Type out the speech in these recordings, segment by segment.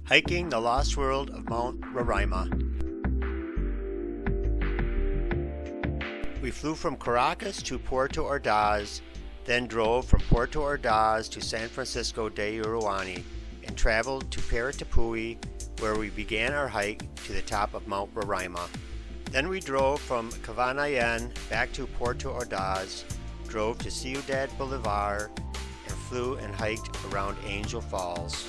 Hiking the Lost World of Mount Roraima. We flew from Caracas to Puerto Ordaz, then drove from Puerto Ordaz to San Francisco de Uruguay and traveled to Paratapui, where we began our hike to the top of Mount Roraima. Then we drove from Cavanayan back to Puerto Ordaz, drove to Ciudad Bolivar, and flew and hiked around Angel Falls.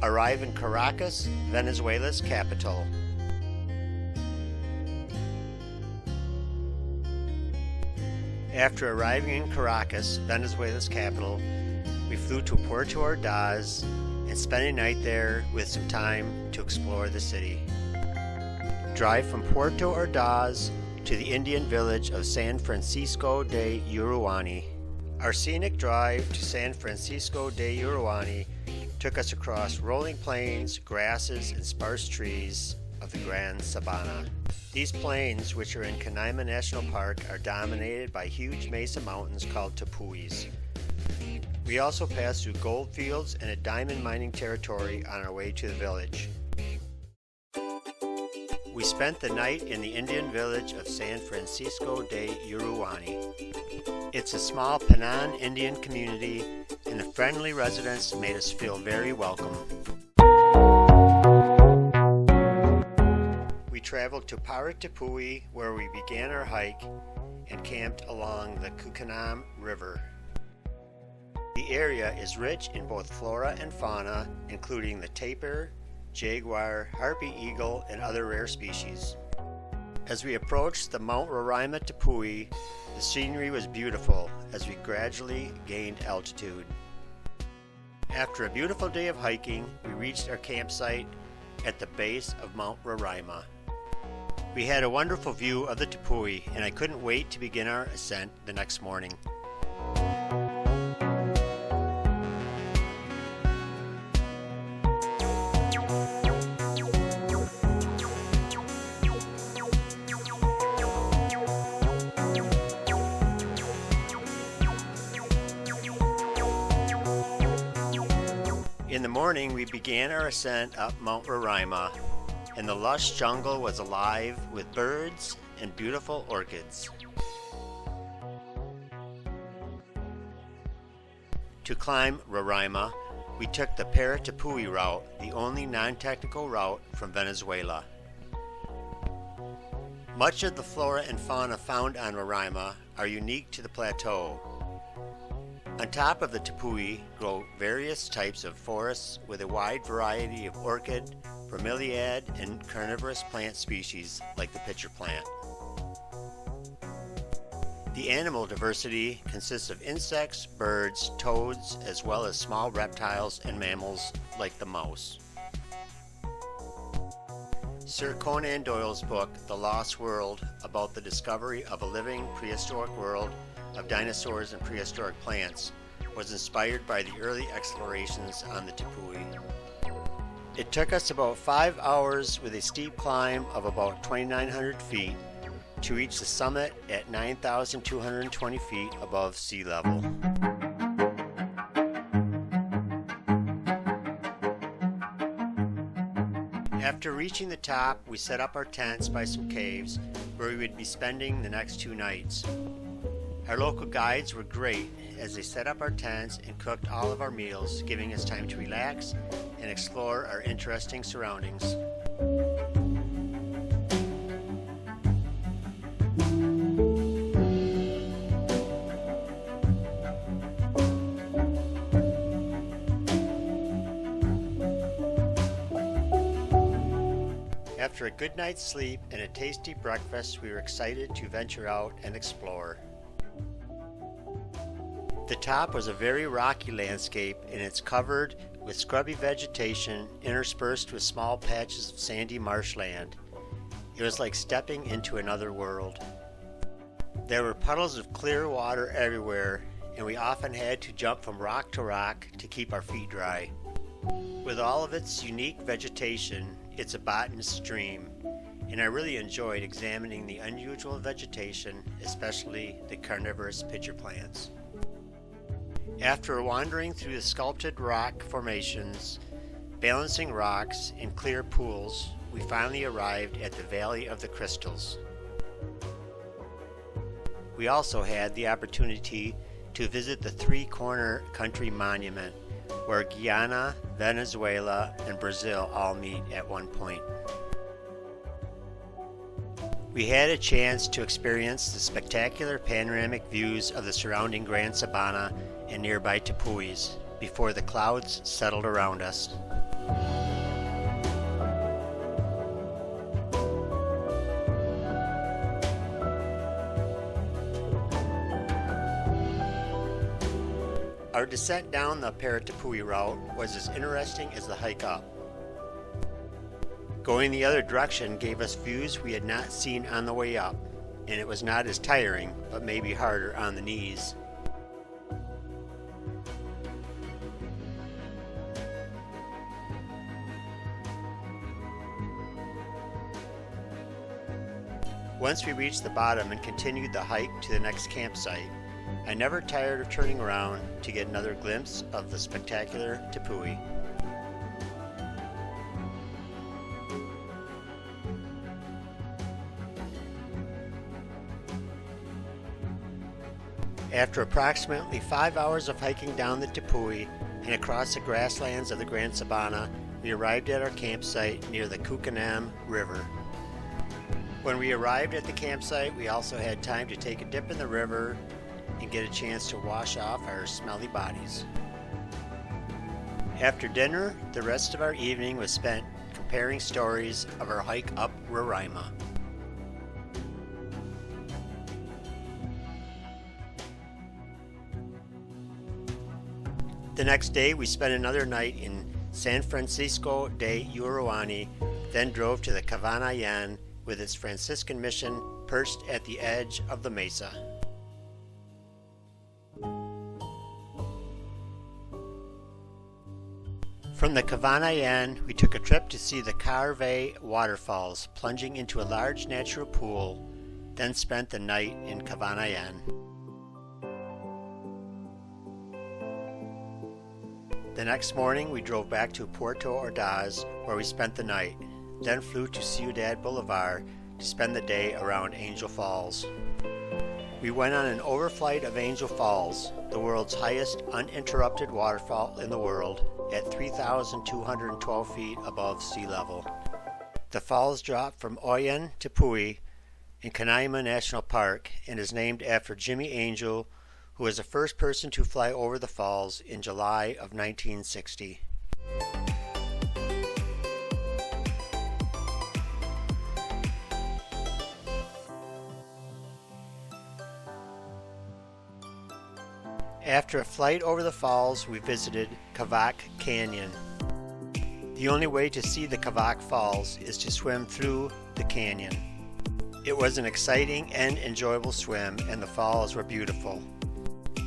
Arrive in Caracas, Venezuela's capital. After arriving in Caracas, Venezuela's capital, we flew to Puerto Ordaz and spent a night there with some time to explore the city. Drive from Puerto Ordaz to the Indian village of San Francisco de Uruguay. Our scenic drive to San Francisco de Uruguay took us across rolling plains, grasses, and sparse trees of the Grand Sabana. These plains, which are in Canaima National Park, are dominated by huge mesa mountains called tepuis. We also passed through gold fields and a diamond mining territory on our way to the village. We spent the night in the Indian village of San Francisco de Uruguay. It's a small Panan Indian community, and the friendly residents made us feel very welcome. We traveled to Paratapui, where we began our hike and camped along the Cucanam River. The area is rich in both flora and fauna, including the tapir, jaguar, harpy eagle, and other rare species. As we approached the Mount Roraima Tepui, the scenery was beautiful as we gradually gained altitude. After a beautiful day of hiking, we reached our campsite at the base of Mount Roraima. We had a wonderful view of the Tepui, and I couldn't wait to begin our ascent the next morning. In the morning, we began our ascent up Mount Roraima, and the lush jungle was alive with birds and beautiful orchids. To climb Roraima, we took the Paratapui route, the only non-technical route from Venezuela. Much of the flora and fauna found on Roraima are unique to the plateau. On top of the Tepui grow various types of forests with a wide variety of orchid, bromeliad, and carnivorous plant species like the pitcher plant. The animal diversity consists of insects, birds, toads, as well as small reptiles and mammals like the mouse. Sir Conan Doyle's book, The Lost World, about the discovery of a living prehistoric world of dinosaurs and prehistoric plants, was inspired by the early explorations on the Tepui. It took us about 5 hours with a steep climb of about 2,900 feet to reach the summit at 9,220 feet above sea level. After reaching the top, we set up our tents by some caves where we would be spending the next 2 nights. Our local guides were great as they set up our tents and cooked all of our meals, giving us time to relax and explore our interesting surroundings. After a good night's sleep and a tasty breakfast, we were excited to venture out and explore. The top was a very rocky landscape, and it's covered with scrubby vegetation interspersed with small patches of sandy marshland. It was like stepping into another world. There were puddles of clear water everywhere, and we often had to jump from rock to rock to keep our feet dry. With all of its unique vegetation, it's a botanist's stream, and I really enjoyed examining the unusual vegetation, especially the carnivorous pitcher plants. After wandering through the sculpted rock formations, balancing rocks, and clear pools, we finally arrived at the Valley of the Crystals. We also had the opportunity to visit the Three-Corner Country Monument, where Guyana, Venezuela, and Brazil all meet at one point. We had a chance to experience the spectacular panoramic views of the surrounding Grand Sabana and nearby Tepuis before the clouds settled around us. Our descent down the Paratapui route was as interesting as the hike up. Going the other direction gave us views we had not seen on the way up, and it was not as tiring, but maybe harder on the knees. Once we reached the bottom and continued the hike to the next campsite, I never tired of turning around to get another glimpse of the spectacular Tepui. After approximately 5 hours of hiking down the Tepui and across the grasslands of the Grand Sabana, we arrived at our campsite near the Kukanam River. When we arrived at the campsite, we also had time to take a dip in the river and get a chance to wash off our smelly bodies. After dinner, the rest of our evening was spent comparing stories of our hike up Roraima. The next day, we spent another night in San Francisco de Uruani, then drove to the Cavanayan with its Franciscan mission perched at the edge of the mesa. From the Cavanayan, we took a trip to see the Carve waterfalls plunging into a large natural pool, then spent the night in Cavanayan. The next morning, we drove back to Puerto Ordaz, where we spent the night, then flew to Ciudad Bolivar to spend the day around Angel Falls. We went on an overflight of Angel Falls, the world's highest uninterrupted waterfall in the world, at 3,212 feet above sea level. The falls drop from Oyen Tepui in Canaima National Park and is named after Jimmy Angel, who was the first person to fly over the falls in July of 1960. After a flight over the falls, we visited Kavak Canyon. The only way to see the Kavak Falls is to swim through the canyon. It was an exciting and enjoyable swim, and the falls were beautiful.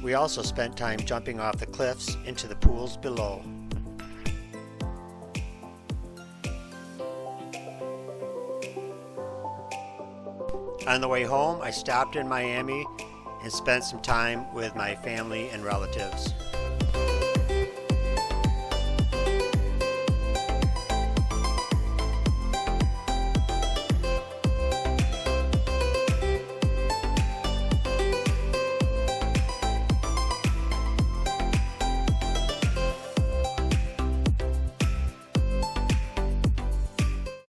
We also spent time jumping off the cliffs into the pools below. On the way home, I stopped in Miami and spent some time with my family and relatives.